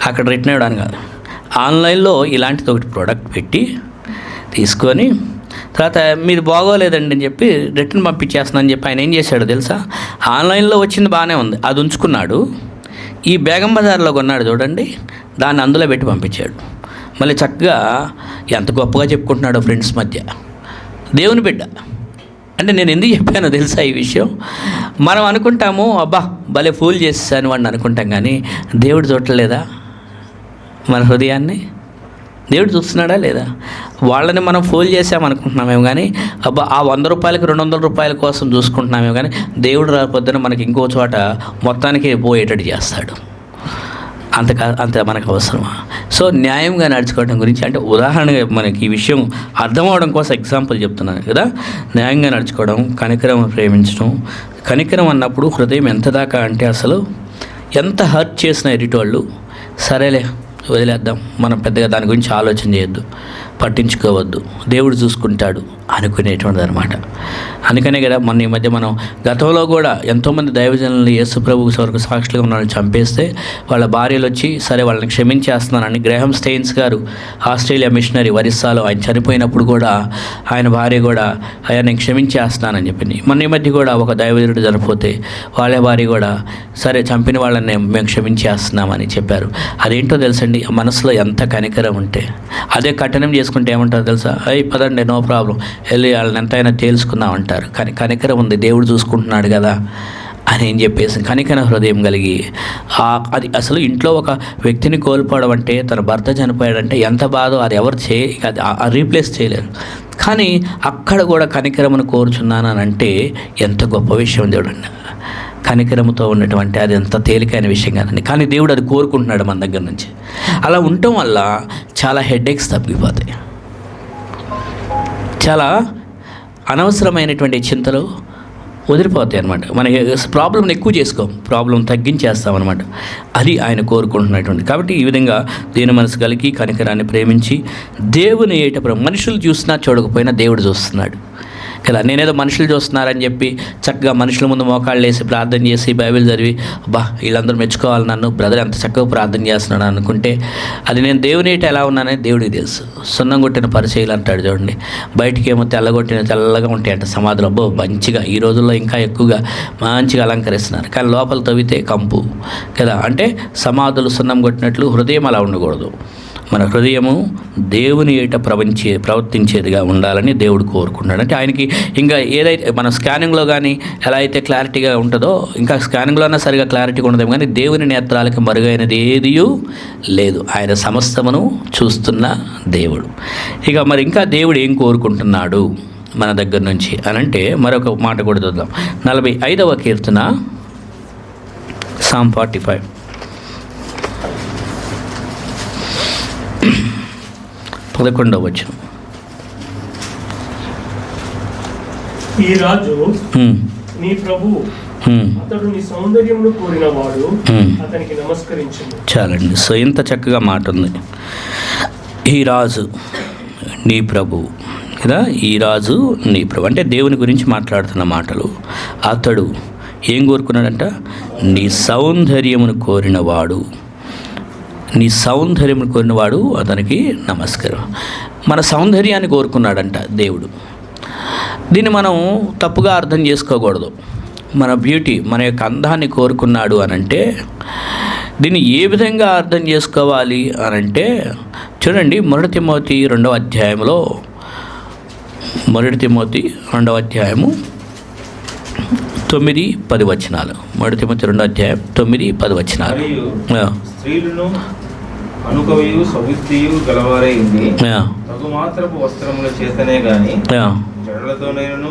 అక్కడ రిటర్న్ ఇవ్వడానికి కాదు, ఆన్లైన్లో ఇలాంటిది ఒకటి ప్రోడక్ట్ పెట్టి తీసుకొని తర్వాత మీది బాగోలేదండి అని చెప్పి రిటర్న్ పంపించేస్తున్నాను చెప్పి ఆయన ఏం చేశాడు తెలుసా? ఆన్లైన్లో వచ్చింది బాగానే ఉంది, అది ఉంచుకున్నాడు. ఈ బేగం బజార్లో కొన్నాడు చూడండి, దాన్ని అందులో పెట్టి పంపించాడు. మళ్ళీ చక్కగా ఎంత గొప్పగా చెప్పుకుంటున్నాడో ఫ్రెండ్స్ మధ్య. దేవుని బిడ్డ అంటే నేను ఎందుకు చెప్పానో తెలుసా ఈ విషయం? మనం అనుకుంటాము, అబ్బా భలే ఫూల్ చేసేసాను వాడిని అనుకుంటాం, కానీ దేవుడు చూడలేదా మన హృదయాన్ని? దేవుడు చూస్తున్నాడా లేదా? వాళ్ళని మనం ఫూల్ చేసామనుకుంటున్నామేమో కానీ, అబ్బా ఆ 100 రూపాయలకి 200 రూపాయల కోసం చూసుకుంటున్నామేమో కానీ, దేవుడు రేపొద్దున మనకి ఇంకో చోట మొత్తానికి పోయేటట్టు చేస్తాడు. అంత మనకు అవసరమా? సో న్యాయంగా నడుచుకోవడం గురించి, అంటే ఉదాహరణగా మనకి ఈ విషయం అర్థం అవడం కోసం ఎగ్జాంపుల్ చెప్తున్నాను కదా. న్యాయంగా నడుచుకోవడం, కనికరం ప్రేమించడం. కనికరం అన్నప్పుడు హృదయం ఎంత దాకా అంటే, అసలు ఎంత హర్ట్ చేసిన ఎరిటోళ్ళు సరేలే వదిలేద్దాం, మనం పెద్దగా దాని గురించి ఆలోచన చేయొద్దు, పట్టించుకోవద్దు, దేవుడు చూసుకుంటాడు అనుకునేటువంటిది అనమాట. అందుకనే కదా ఈ మధ్య మనం గతంలో కూడా ఎంతోమంది దైవజనులు యేసు ప్రభు వరకు సాక్షులుగా ఉన్న వాళ్ళని చంపేస్తే వాళ్ళ భార్యలు వచ్చి సరే వాళ్ళని క్షమించేస్తున్నానని, గ్రేహం స్టెయిన్స్ గారు ఆస్ట్రేలియా మిషనరీ ఒరిస్సాలో ఆయన చనిపోయినప్పుడు కూడా ఆయన భార్య కూడా అయ్యా నేను క్షమించేస్తున్నానని చెప్పింది. ఈ మధ్య కూడా ఒక దైవజనుడు చనిపోతే వాళ్ళ భార్య కూడా సరే చంపిన వాళ్ళని మేము క్షమించేస్తున్నామని చెప్పారు. అదేంటో తెలుసండి, మనసులో ఎంత కనికరం ఉంటే. అదే కఠినం చేసుకుంటే ఏమంటారు తెలుసా? అయ్యి పదండి నో ప్రాబ్లం, వెళ్ళి వాళ్ళని ఎంతైనా తేల్చుకుందాం అంటారు. కానీ కనికరం ఉంది, దేవుడు చూసుకుంటున్నాడు కదా అని ఏం చెప్పేసి కనికర హృదయం కలిగి అది అసలు ఇంట్లో ఒక వ్యక్తిని కోల్పోవడం అంటే, తన భర్త చనిపోయాడంటే ఎంత బాధో అది ఎవరు రీప్లేస్ చేయలేరు. కానీ అక్కడ కూడా కనికరమును కోరుచున్నాను అంటే ఎంత గొప్ప విషయం చూడండి. కనికరముతో ఉన్నటువంటి అది ఎంత తేలికైన విషయం కాదండి, కానీ దేవుడు అది కోరుకుంటున్నాడు మన దగ్గర నుంచి. అలా ఉండటం వల్ల చాలా హెడేక్స్ తగ్గిపోతాయి, చాలా అనవసరమైనటువంటి చింతలు వదిలిపోతాయి అనమాట. మన ప్రాబ్లంని ఎక్కువ చేసుకోం, ప్రాబ్లం తగ్గించేస్తామన్నమాట. అది ఆయన కోరుకుంటున్నటువంటి. కాబట్టి ఈ విధంగా దీని మనసు కలిగి కనికరాన్ని ప్రేమించి దేవుని మనుషులు చూసినా చూడకపోయినా దేవుడు చూస్తున్నాడు కదా. నేనేదో మనుషులు చూస్తున్నారని చెప్పి చక్కగా మనుషుల ముందు మోకాళ్ళు వేసి ప్రార్థన చేసి బైబిల్ చదివి అబ్బా వీళ్ళందరూ మెచ్చుకోవాలి నన్ను, బ్రదర్ ఎంత చక్కగా ప్రార్థన చేస్తున్నాడు అనుకుంటే అది నేను దేవుని ఎలా ఉన్నానని దేవుడికి తెలుసు. సున్నం కొట్టిన పరిచయాలు అంటాడు చూడండి, బయటికి ఏమో తెల్లగా ఉంటాయి అంటే సమాధులు అబ్బో మంచిగా ఈ రోజుల్లో ఇంకా ఎక్కువగా మంచిగా అలంకరిస్తున్నారు, కానీ లోపల తవ్వితే కంపు కదా. అంటే సమాధులు సున్నం కొట్టినట్లు హృదయం అలా ఉండకూడదు. మన హృదయము దేవుని ఏట ప్రవర్తించేదిగా ఉండాలని దేవుడు కోరుకున్నాడు. అంటే ఆయనకి ఇంకా ఏదైతే మన స్కానింగ్లో కానీ ఎలా అయితే క్లారిటీగా ఉంటుందో, ఇంకా స్కానింగ్లోనే సరిగా క్లారిటీగా ఉండదేమో, కానీ దేవుని నేత్రాలకి మరుగైనది ఏదీ లేదు. ఆయన సమస్తమును చూస్తున్న దేవుడు. ఇక మరి ఇంకా దేవుడు ఏం కోరుకుంటున్నాడు మన దగ్గర నుంచి అనంటే మరొక మాట కూడా చూద్దాం. 45వ కీర్తన Psalm 45 11వ వచనం. ఈ రాజు నీ ప్రభువు, అతడు నీ సౌందర్యమును కోరినవాడు, అతనికి నమస్కరించుము. చాలండి. సో ఇంత చక్కగా మాట ఉంది. ఈ రాజు నీ ప్రభువు కదా, ఈ రాజు నీ ప్రభు అంటే దేవుని గురించి మాట్లాడుతున్న మాటలు. అతడు ఏం కోరుకున్నాడంట? నీ సౌందర్యమును కోరినవాడు, నీ సౌందర్యం కోరినవాడు అతనికి నమస్కారం. మన సౌందర్యాన్ని కోరుకున్నాడంట దేవుడు. దీన్ని మనం తప్పుగా అర్థం చేసుకోకూడదు. మన బ్యూటీ, మన యొక్క అందాన్ని కోరుకున్నాడు అనంటే దీన్ని ఏ విధంగా అర్థం చేసుకోవాలి అనంటే చూడండి, 1 తిమోతి 2వ అధ్యాయంలో 1 తిమోతి 2వ అధ్యాయము 9-10 వచనాలు. 1 తిమోతి 2వ అధ్యాయం 9-10 వచనాలు. స్త్రీలను అనుకవయు సౌత్యు గలవారై ఉంది, తగు మాత్రపు వస్త్రముల చేతనే గాని జడలతోనైనను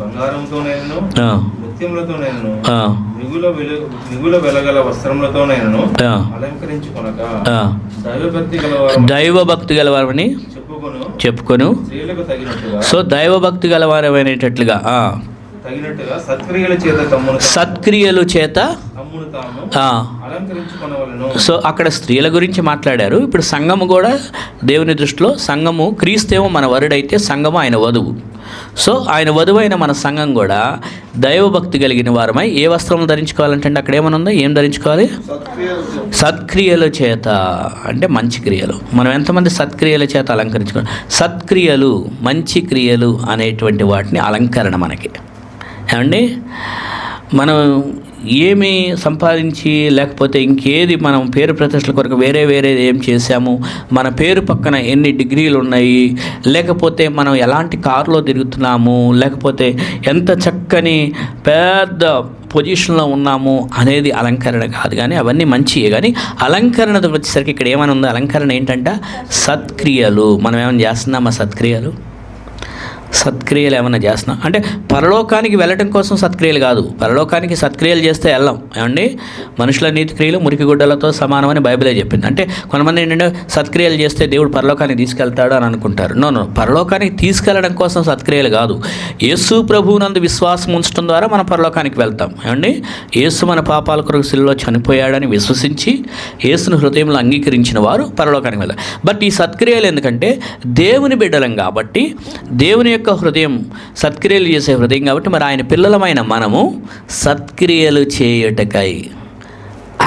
బంగారంతోనైనను ముత్యములతోనైనను మిగుల వెలగల వస్త్రములతోనైనను అలంకరించుకొనక దైవభక్తి గలవారని చెప్పుకొను. సో దైవభక్తి గలవారమైనట్లుగా తగినట్టుగా సత్క్రియలు చేత సో అక్కడ స్త్రీల గురించి మాట్లాడారు. ఇప్పుడు సంఘము కూడా దేవుని దృష్టిలో సంఘము, క్రీస్తేమో మన వరుడైతే సంఘము ఆయన వధువు. సో ఆయన వధువైన మన సంఘం కూడా దైవభక్తి కలిగిన వారమై ఏ వస్త్రం ధరించుకోవాలంటే అక్కడ ఏమైనా ఉందో, ఏం ధరించుకోవాలి? సత్క్రియల చేత అంటే మంచి క్రియలు. మనం ఎంతమంది సత్క్రియల చేత అలంకరించుకోవాలి? సత్క్రియలు, మంచి క్రియలు అనేటువంటి వాటిని అలంకరణ మనకి. ఏమండి, మనం ఏమి సంపాదించి లేకపోతే ఇంకేది మనం పేరు ప్రతిష్టల కొరకు వేరేది ఏం చేశాము, మన పేరు పక్కన ఎన్ని డిగ్రీలు ఉన్నాయి, లేకపోతే మనం ఎలాంటి కారులో తిరుగుతున్నాము, లేకపోతే ఎంత చక్కని పెద్ద పొజిషన్లో ఉన్నాము అనేది అలంకరణ కాదు, కానీ అవన్నీ మంచియే. కానీ అలంకరణ వచ్చేసరికి ఇక్కడ ఏమైనా ఉందో, అలంకరణ ఏంటంటే సత్క్రియలు. మనం ఏమైనా చేస్తున్నామా? సత్క్రియలు ఏమైనా చేస్తున్నాం అంటే పరలోకానికి వెళ్ళటం కోసం సత్క్రియలు కాదు. పరలోకానికి సత్క్రియలు చేస్తే వెళ్ళాం. ఏమండి, మనుషుల నీతి క్రియలు మురికి గుడ్డలతో సమానమని బైబిలే చెప్పింది. అంటే కొంతమంది ఏంటంటే సత్క్రియలు చేస్తే దేవుడు పరలోకానికి తీసుకెళ్తాడు అని అనుకుంటారు. నో, పరలోకానికి తీసుకెళ్ళడం కోసం సత్క్రియలు కాదు. యేసు ప్రభువునందు విశ్వాసం ఉంచడం ద్వారా మనం పరలోకానికి వెళ్తాం. ఏమండి, యేసు మన పాపాల కొరకు శిలువలో చనిపోయాడని విశ్వసించి యేసును హృదయంలో అంగీకరించిన వారు పరలోకానికి వెళ్తారు. బట్ ఈ సత్క్రియలు ఎందుకంటే దేవుని బిడ్డలం కాబట్టి, దేవుని యొక్క హృదయం సత్క్రియలు చేసే హృదయం కాబట్టి, మరి ఆయన పిల్లలమైన మనము సత్క్రియలు చేయుటకై,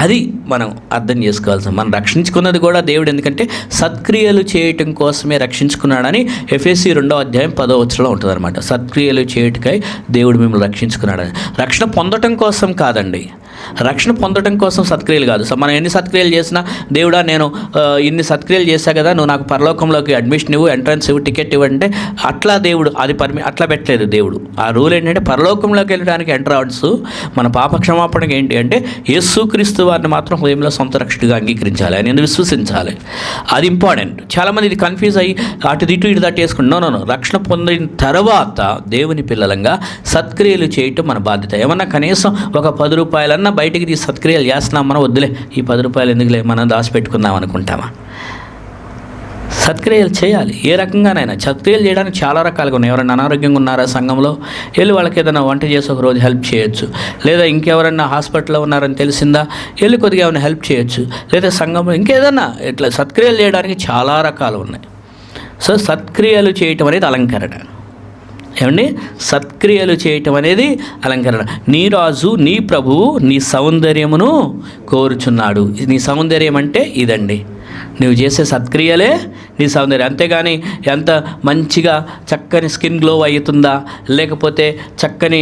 అది మనం అర్థం చేసుకోవాల్సింది. మనం రక్షించుకున్నది కూడా దేవుడు ఎందుకంటే సత్క్రియలు చేయటం కోసమే రక్షించుకున్నాడని ఎఫెసీ 2వ అధ్యాయం 10వ వచనంలో ఉంటుంది అనమాట. సత్క్రియలు చేయుటకై దేవుడు మిమ్మల్ని రక్షించుకున్నాడని. రక్షణ పొందటం కోసం కాదండి, రక్షణ పొందడం కోసం సత్క్రియలు కాదు. సో మనం ఎన్ని సత్క్రియలు చేసినా, దేవుడా నేను ఇన్ని సత్క్రియలు చేశా కదా, నువ్వు నాకు పరలోకంలోకి అడ్మిషన్ ఇవ్వు, ఎంట్రన్స్ ఇవ్వు, టికెట్ ఇవ్వంటే అట్లా దేవుడు అది అట్లా పెట్టలేదు దేవుడు. ఆ రూల్ ఏంటంటే పరలోకంలోకి వెళ్ళడానికి ఎంట్రన్స్ మన పాప క్షమాపణకి ఏంటి అంటే యేసుక్రీస్తు వారిని మాత్రం హృదయంలో సొంత రక్షకుడిగా అంగీకరించాలి, ఆయన విశ్వసించాలి. అది ఇంపార్టెంట్. చాలామంది ఇది కన్ఫ్యూజ్ అయ్యి అటు ఇటు దాటి వేసుకుంటాం. నో, రక్షణ పొందిన తర్వాత దేవుని పిల్లలంగా సత్క్రియలు చేయటం మన బాధ్యత. ఏమన్నా కనీసం ఒక 10 రూపాయలన్నా బయటికి తీసి సత్క్రియలు చేస్తున్నాం, మనం వద్దులే ఈ 10 రూపాయలు ఎందుకులే మనం దాచిపెట్టుకుందాం అనుకుంటామా? సత్క్రియలు చేయాలి. ఏ రకంగానైనా సత్క్రియలు చేయడానికి చాలా రకాలుగా ఉన్నాయి. ఎవరైనా అనారోగ్యంగా ఉన్నారా సంఘంలో, వెళ్ళి వాళ్ళకి ఏదైనా వంట చేసి ఒక రోజు హెల్ప్ చేయొచ్చు. లేదా ఇంకెవరన్నా హాస్పిటల్లో ఉన్నారని తెలిసిందా, వెళ్ళి కొద్దిగా ఏమైనా హెల్ప్ చేయొచ్చు. లేదా సంఘంలో ఇంకేదన్నా ఇట్లా సత్క్రియలు చేయడానికి చాలా రకాలు ఉన్నాయి. సో సత్క్రియలు చేయటం అనేది అలంకరణ. ఏమండి, సత్క్రియలు చేయటం అనేది అలంకరణ. నీ రాజు నీ ప్రభువు నీ సౌందర్యమును కోరుచున్నాడు. నీ సౌందర్యం అంటే ఇదండి, నువ్వు చేసే సత్క్రియలే నీ సౌందర్యం. అంతేగాని ఎంత మంచిగా చక్కని స్కిన్ గ్లో అవుతుందా, లేకపోతే చక్కని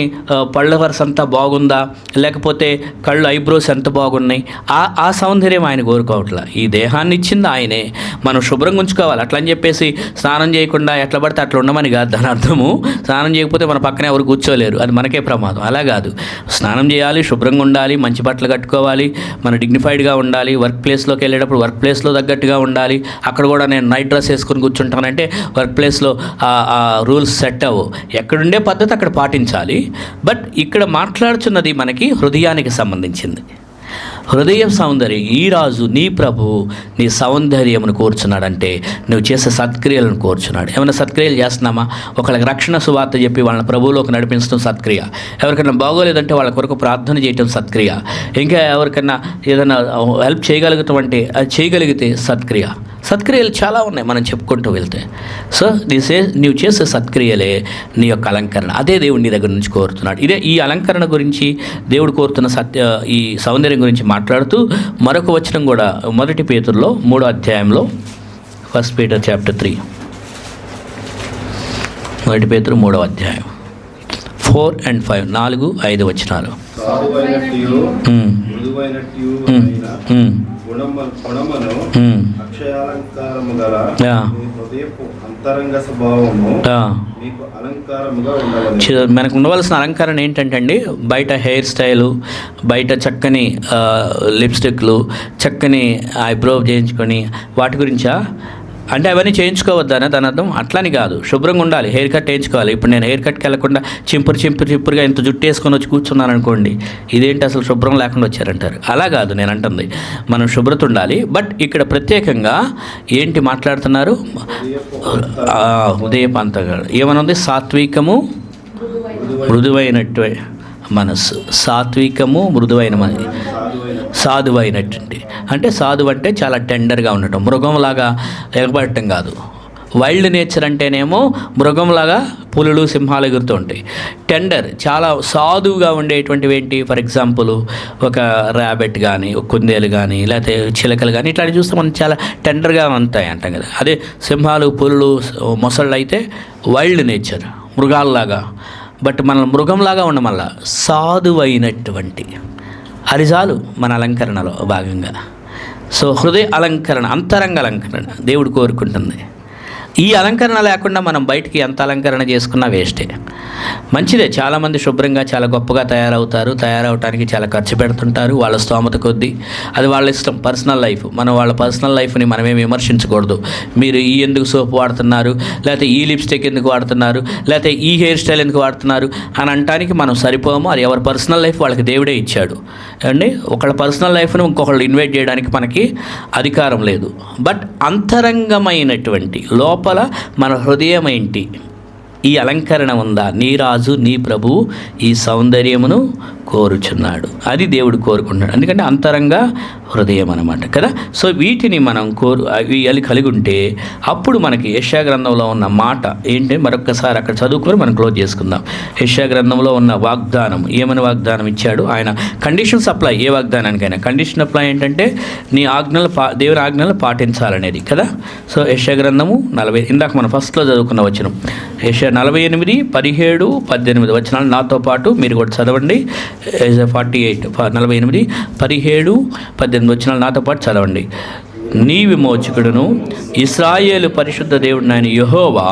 పళ్ళ వరుస అంతా బాగుందా, లేకపోతే కళ్ళు ఐబ్రోస్ ఎంత బాగున్నాయి, ఆ సౌందర్యం ఆయన కోరుకోవట్లా. ఈ దేహాన్ని ఇచ్చింది ఆయనే, మనం శుభ్రంగా ఉంచుకోవాలి. అట్లా అని చెప్పేసి స్నానం చేయకుండా ఎట్లా పడితే అట్లా ఉండమని కాదు దాని అర్థము. స్నానం చేయకపోతే మన పక్కన ఎవరు కూర్చోలేరు, అది మనకే ప్రమాదం. అలా కాదు, స్నానం చేయాలి, శుభ్రంగా ఉండాలి, మంచి బట్టలు కట్టుకోవాలి, మన డిగ్నిఫైడ్గా ఉండాలి. వర్క్ ప్లేస్లోకి వెళ్ళేటప్పుడు వర్క్ ప్లేస్లో తగ్గట్టుగా ఉండాలి. అక్కడ కూడా నేను నైట్ డ్రెస్ వేసుకొని కూర్చుంటానంటే వర్క్ ప్లేస్లో ఆ రూల్స్ సెట్ అవ్వు. ఎక్కడుండే పద్ధతి అక్కడ పాటించాలి. బట్ ఇక్కడ మాట్లాడుతున్నది మనకి హృదయానికి సంబంధించింది. హృదయం సౌందర్యం. ఈ రాజు నీ ప్రభువు నీ సౌందర్యమును కోరుచున్నాడంటే నువ్వు చేసే సత్క్రియలను కోరుచున్నాడు. ఏమైనా సత్క్రియలు చేస్తున్నామా? ఒకళ్ళకి రక్షణ సువార్త చెప్పి వాళ్ళని ప్రభువులోకి నడిపించడం సత్క్రియ. ఎవరికైనా బాగోలేదంటే వాళ్ళ కొరకు ప్రార్థన చేయటం సత్క్రియ. ఇంకా ఎవరికైనా ఏదైనా హెల్ప్ చేయగలుగుతాం అంటే అది చేయగలిగితే సత్క్రియ. సత్క్రియలు చాలా ఉన్నాయి మనం చెప్పుకుంటూ వెళ్తే. సో నీవు చేసే సత్క్రియలే నీ యొక్క అలంకరణ. అదే దేవుడు నీ దగ్గర నుంచి కోరుతున్నాడు. ఇదే ఈ అలంకరణ గురించి దేవుడు కోరుతున్న ఈ సౌందర్యం గురించి మాట్లాడుతూ మరొక వచనం కూడా 1 పేతురులో 3వ అధ్యాయంలో 1 Peter chapter 3 1 పేతురు 3వ అధ్యాయం 4 and 5 4-5 వచనాలు. మనకు ఉండవలసిన అలంకరణ ఏంటంటే అండి, బయట హెయిర్ స్టైలు, బయట చక్కని లిప్స్టిక్లు, చక్కని ఐబ్రో చేయించుకొని వాటి గురించా అంటే అవన్నీ చేయించుకోవద్దని దాని అర్థం. అట్లని కాదు, శుభ్రంగా ఉండాలి. హెయిర్ కట్ వేయించుకోవాలి. ఇప్పుడు నేను హెయిర్ కట్కి వెళ్ళకుండా చింపురుగా ఇంత జుట్టు వేసుకొని వచ్చి కూర్చున్నాను అనుకోండి, ఇదేంటి అసలు శుభ్రం లేకుండా వచ్చారంటారు. అలా కాదు నేను అంటుంది, మనం శుభ్రత ఉండాలి. బట్ ఇక్కడ ప్రత్యేకంగా ఏంటి మాట్లాడుతున్నారు, ఉదయపంతగా ఏమనుంది, సాత్వికము మృదువైనట్టు మనస్సు. సాత్వికము మృదువైన మనసు, సాధువైనటువంటి అంటే సాధువు అంటే చాలా టెండర్గా ఉండటం, మృగంలాగా ఎగబడటం కాదు. వైల్డ్ నేచర్ అంటేనేమో మృగంలాగా పులులు సింహాలు ఎగురుతూ ఉంటాయి. టెండర్ చాలా సాధువుగా ఉండేటువంటివి ఏంటి, ఫర్ ఎగ్జాంపుల్ ఒక ర్యాబెట్ కానీ, ఒక కుందేలు కానీ, లేకపోతే చిలకలు కానీ ఇట్లాంటివి చూస్తే మనం చాలా టెండర్గా ఉంటాయి అంటాం కదా. అదే సింహాలు, పులులు, మొసళ్ళు అయితే వైల్డ్ నేచర్, మృగాల్లాగా. బట్ మన మృగంలాగా ఉండమల్ల సాధువైనటువంటి అది చాలు మన అలంకరణలో భాగంగా. సో హృదయ అలంకరణ, అంతరంగ అలంకరణ దేవుడు కోరుకుంటుంది. ఈ అలంకరణ లేకుండా మనం బయటికి ఎంత అలంకరణ చేసుకున్నా వేస్టే. మంచిదే, చాలామంది శుభ్రంగా చాలా గొప్పగా తయారవటానికి చాలా ఖర్చు పెడుతుంటారు వాళ్ళ స్తోమత కొద్దీ. అది వాళ్ళ ఇష్టం, పర్సనల్ లైఫ్. మనం వాళ్ళ పర్సనల్ లైఫ్ని మనమేం విమర్శించకూడదు. మీరు ఈ ఎందుకు సోప్ వాడుతున్నారు, లేకపోతే ఈ లిప్స్టిక్ ఎందుకు వాడుతున్నారు, లేకపోతే ఈ హెయిర్ స్టైల్ ఎందుకు వాడుతున్నారు అని అనటానికి మనం సరిపోము. అది ఎవరి పర్సనల్ లైఫ్ వాళ్ళకి దేవుడే ఇచ్చాడు అండి. ఒకళ్ళ పర్సనల్ లైఫ్ను ఇంకొకళ్ళు ఇన్వైట్ చేయడానికి మనకి అధికారం లేదు. బట్ అంతరంగమైనటువంటి లోపల మన హృదయం ఏంటి, ఈ అలంకరణ ఉందా? నీ రాజు నీ ప్రభు ఈ సౌందర్యమును కోరుచున్నాడు. అది దేవుడు కోరుకుంటున్నాడు. ఎందుకంటే అంతరంగ హృదయం అన్నమాట కదా. సో వీటిని మనం అవి కలిగి ఉంటే అప్పుడు మనకి యెషయా గ్రంథంలో ఉన్న మాట ఏంటి, మరొక్కసారి అక్కడ చదువుకొని మనం క్లోజ్ చేసుకుందాం. యెషయా గ్రంథంలో ఉన్న వాగ్దానం, ఏమని వాగ్దానం ఇచ్చాడు ఆయన? Conditions apply. ఏ వాగ్దానానికైనా కండిషన్ అప్లై ఏంటంటే నీ ఆజ్ఞలు దేవుని ఆజ్ఞలు పాటించాలనేది కదా. సో యెషయా గ్రంథము 40, ఇందాక మనం ఫస్ట్లో చదువుకున్న వచనం యెషయా 48, 17, 18 వచనాలు నాతో పాటు మీరు కూడా చదవండి. 48, 48, 17, 18 వచనాలు నాతో పాటు చదవండి. నీ విమోచకుడును ఇశ్రాయేలు పరిశుద్ధ దేవుడినైన యెహోవా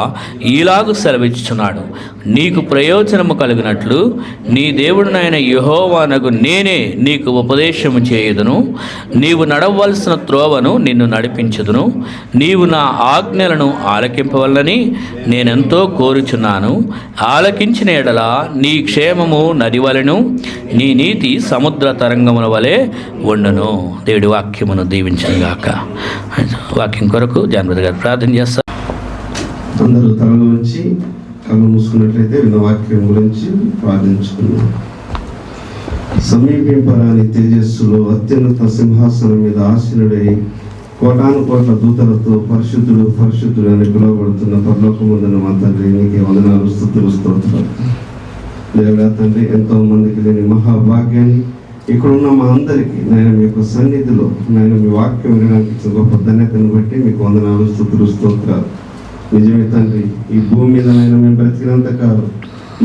ఈలాగు సెలవిచ్చుచున్నాడు, నీకు ప్రయోజనము కలిగినట్లు నీ దేవుడినైన యెహోవానగు నేనే నీకు ఉపదేశము చేయుదును, నీవు నడవలసిన త్రోవను నిన్ను నడిపించుదును, నీవు నా ఆజ్ఞలను ఆలకింపవల్లని నేనెంతో కోరుచున్నాను. ఆలకించిన ఎడల నీ క్షేమము నది వలెను, నీ నీతి సముద్ర తరంగముల వలె ఉండును. దేవుడి వాక్యమును దీవించుగాక. వాక్యం కొరకు జానపద గారు ప్రార్థన చేస్తారు. అందరూ తలలో వచ్చి కళ్ళు మూసుకున్నట్లయితే విన్న వాక్యం గురించి ప్రార్థించుకున్నాం. సమీపింపరాని తేజస్సులో అత్యున్నత సింహాసనం మీద ఆసీనుడై కోటాను కోట్ల దూతలతో పరిశుద్ధుడు పరిశుద్ధుడు అని పిలువబడుతున్న పరలోకమందున మా తండ్రి, నీకే వందనాలు, స్తుతులు, స్తోత్రాలు. దేవుడా తండ్రి, ఎంతో మందికి లేని మహాభాగ్యాన్ని ఇక్కడున్న మా అందరికీ నేను మీ యొక్క సన్నిధిలో నేను మీ వాక్యం వినడానికి ఇచ్చిన గొప్ప ధన్యతను బట్టి మీకు వందనాలు, స్తుతులు, స్తోత్రాలు. నిజమే తండ్రి, ఈ భూమి మీద మేము బ్రతికినంత కాలం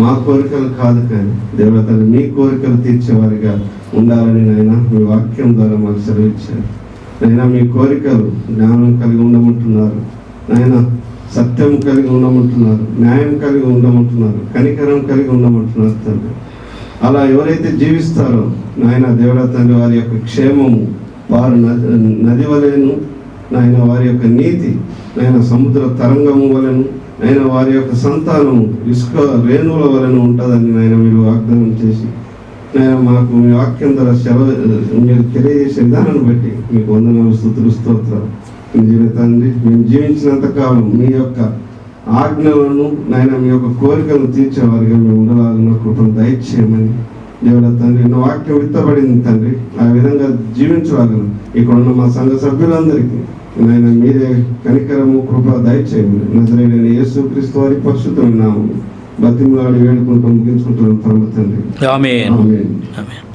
మా కోరికలు కాదు కానీ దేవుడా తండ్రి మీ కోరికలు తీర్చేవారిగా ఉండాలని నాయన మీ వాక్యం ద్వారా మాకు సెలవిచ్చారు. నైనా మీ కోరికలు జ్ఞానం కలిగి ఉండమంటున్నారు నాయన, సత్యం కలిగి ఉండమంటున్నారు, న్యాయం కలిగి ఉండమంటున్నారు, కనికరం కలిగి ఉండమంటున్నారు తండ్రి. అలా ఎవరైతే జీవిస్తారో నాయన దేవుడా తండ్రి వారి యొక్క క్షేమము వారు నది వలెను నాయన, వారి యొక్క నీతి నాయన సముద్ర తరంగము వలెను నాయన, వారి యొక్క సంతానము ఇసుక రేణువుల వలెను ఉంటుందని నాయన మీరు వాగ్దానం చేసి నాయన మాకు మీ వాక్యం ద్వారా మీరు తెలియజేసే విధానాన్ని బట్టి మీకు వందనాలు, స్తుతులు, స్తోత్రాలు. తండ్రి, మేము జీవించినంత కాలం మీ యొక్క ఆజ్ఞలను నాయన మీ యొక్క కోరికలను తీర్చేవారిగా మేము ఉండలాగిన కృపను దయచేయమని దేవుడా తండ్రి, నా వాక్యం విత్తబడింది తండ్రి, ఆ విధంగా జీవించలాగను ఇక్కడ ఉన్న మా సంఘ సభ్యులందరికీ నాయన మీరే కనికరము కృప దయచేయమని నజరేయుడైన యేసుక్రీస్తు వారి పరిశుద్ధమైన నామమున బతిమలాడి వేడుకుంటూ ముగించుకుంటున్నాం పరమ తండ్రి. ఆమేన్. ఆమేన్. ఆమేన్.